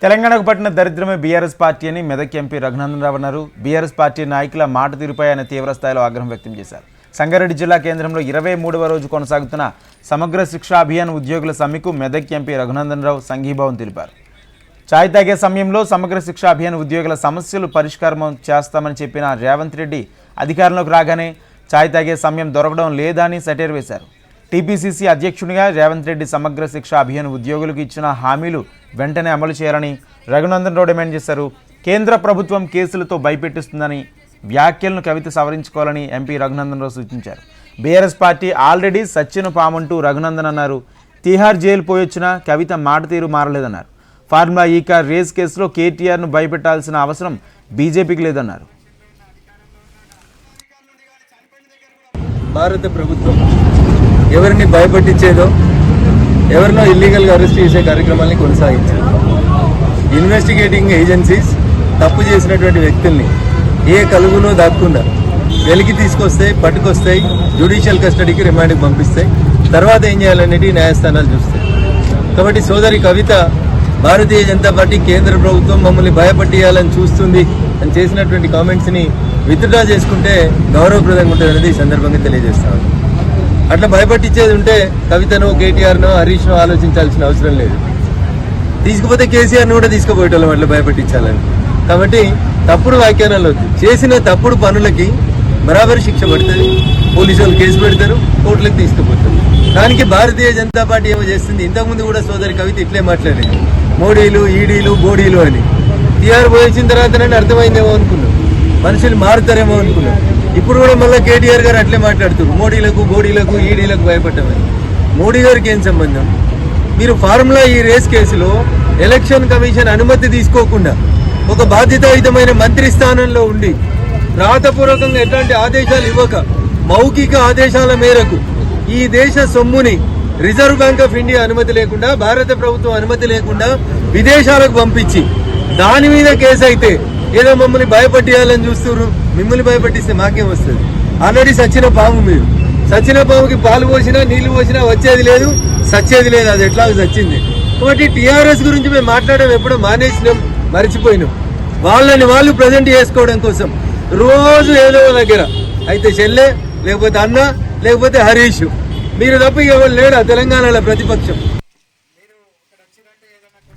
తెలంగాణకు పట్టిన దరిద్రమే BRS party అని మెదక్ ఎంపీ రఘునందన్ రావు అన్నారు. బీఆర్ఎస్ పార్టీ నాయకుల మాట తీరుపై ఆయన తీవ్ర స్థాయిలో ఆగ్రహం వ్యక్తం చేశారు. సంగారెడ్డి జిల్లా కేంద్రంలో 23వ రోజు కొనసాగుతున్న సమగ్ర శిక్షా అభియాన్ ఉద్యోగుల సమ్మెకు మెదక్ ఎంపీ రఘునందన్ రావు సంఘీభావం తెలిపారు. చాయ్ తాగే సమయంలో సమగ్ర శిక్షా అభియాన్ ఉద్యోగుల సమస్యలు పరిష్కారం చేస్తామని చెప్పిన రేవంత్ రెడ్డి అధికారంలోకి రాగానే చాయ్ తాగే సమయం దొరకడం లేదా అని సెటైర్ వేశారు. టీపీసీసీ అధ్యక్షునిగా రేవంత్ రెడ్డి సమగ్ర శిక్షా అభియాన్ ఉద్యోగులకు ఇచ్చిన హామీలు వెంటనే అమలు చేయాలని రఘునందన్ రావు డిమాండ్ చేశారు. కేంద్ర ప్రభుత్వం కేసులతో భయపెట్టిస్తుందని వ్యాఖ్యలను కవిత సవరించుకోవాలని ఎంపీ రఘునందన్ రావు సూచించారు. బీఆర్ఎస్ పార్టీ ఆల్రెడీ సచ్చిన పామంటూ రఘునందన్ అన్నారు. తిహార్ జైలు పోయొచ్చిన కవిత మాట తీరు మారలేదన్నారు. ఫార్ములా ఈ కార్ రేస్ కేసులో కేటీఆర్ను భయపెట్టాల్సిన అవసరం బీజేపీకి లేదన్నారు. భారత ప్రభుత్వం ఎవరిని భయపెట్టించేదో ఎవరినో ఇల్లీగల్గా అరెస్ట్ చేసే కార్యక్రమాన్ని కొనసాగించారు. ఇన్వెస్టిగేటింగ్ ఏజెన్సీస్ తప్పు చేసినటువంటి వ్యక్తుల్ని ఏ కలుగులో దాక్కుండా వెలికి తీసుకొస్తాయి, పట్టుకొస్తాయి, జ్యుడిషియల్ కస్టడీకి రిమాండ్కి పంపిస్తాయి. తర్వాత ఏం చేయాలనేది న్యాయస్థానాలు చూస్తాయి. కాబట్టి సోదరి కవిత భారతీయ జనతా పార్టీ కేంద్ర ప్రభుత్వం మమ్మల్ని భయపట్టియాలని చూస్తుంది అని చేసినటువంటి కామెంట్స్ని విత్డ్రా చేసుకుంటే గౌరవప్రదంగా ఉంటుంది అనేది ఈ సందర్భంగా తెలియజేస్తాను. అట్లా భయపట్టించేది ఉంటే కవితను, కేటీఆర్నో, హరీష్నో ఆలోచించాల్సిన అవసరం లేదు. తీసుకుపోతే కేసీఆర్ను కూడా తీసుకుపోయేటోళ్ళం అట్లా భయపట్టించాలని. కాబట్టి తప్పుడు వ్యాఖ్యానాలు వద్దు. చేసిన తప్పుడు పనులకి బరాబరి శిక్ష పడుతుంది. పోలీసు వాళ్ళు కేసు పెడతారు, కోర్టులకు తీసుకుపోతారు. దానికి భారతీయ జనతా పార్టీ ఏమో చేస్తుంది. ఇంతకుముందు కూడా సోదరి కవిత ఇట్లే మాట్లాడేది, మోడీలు, ఈడీలు, బోడీలు అని. టీఆర్ పోయించిన తర్వాతనే అర్థమైందేమో అనుకున్నాం, మనుషులు మారుతారేమో అనుకున్నాం. ఇప్పుడు కూడా మళ్ళీ కేటీఆర్ గారు అట్లే మాట్లాడుతారు, మోడీలకు, బోడీలకు, ఈడీలకు భయపడ్డామని. మోడీ గారికి ఏం సంబంధం? మీరు ఫార్ములా ఈ రేస్ కేసులో ఎలక్షన్ కమిషన్ అనుమతి తీసుకోకుండా ఒక బాధ్యతాయుతమైన మంత్రి స్థానంలో ఉండి రాతపూర్వకంగా ఎట్లాంటి ఆదేశాలు ఇవ్వక మౌఖిక ఆదేశాల మేరకు ఈ దేశ సొమ్ముని రిజర్వ్ బ్యాంక్ ఆఫ్ ఇండియా అనుమతి లేకుండా, భారత ప్రభుత్వం అనుమతి లేకుండా విదేశాలకు పంపించి దాని మీద కేసు అయితే ఏదో మమ్మల్ని భయపట్టియాలని చూస్తున్నారు. మిమ్మల్ని భయపట్టిస్తే మాకేం వస్తుంది? ఆల్రెడీ సచ్చిన పాము. మీరు సచ్చిన పాముకి పాలు పోసినా నీళ్లు పోసినా వచ్చేది లేదు, సచ్చేది లేదు. అది ఎట్లా చచ్చింది. కాబట్టి టీఆర్ఎస్ గురించి మేము మాట్లాడడం ఎప్పుడో మానేసినాం, మర్చిపోయినాం. వాళ్ళని వాళ్ళు ప్రజెంట్ చేసుకోవడం కోసం రోజు ఏదో దగ్గర అయితే చెల్లె, లేకపోతే అన్న, లేకపోతే హరీష్, మీరు తప్ప ఎవరు లేడా తెలంగాణలో ప్రతిపక్షం?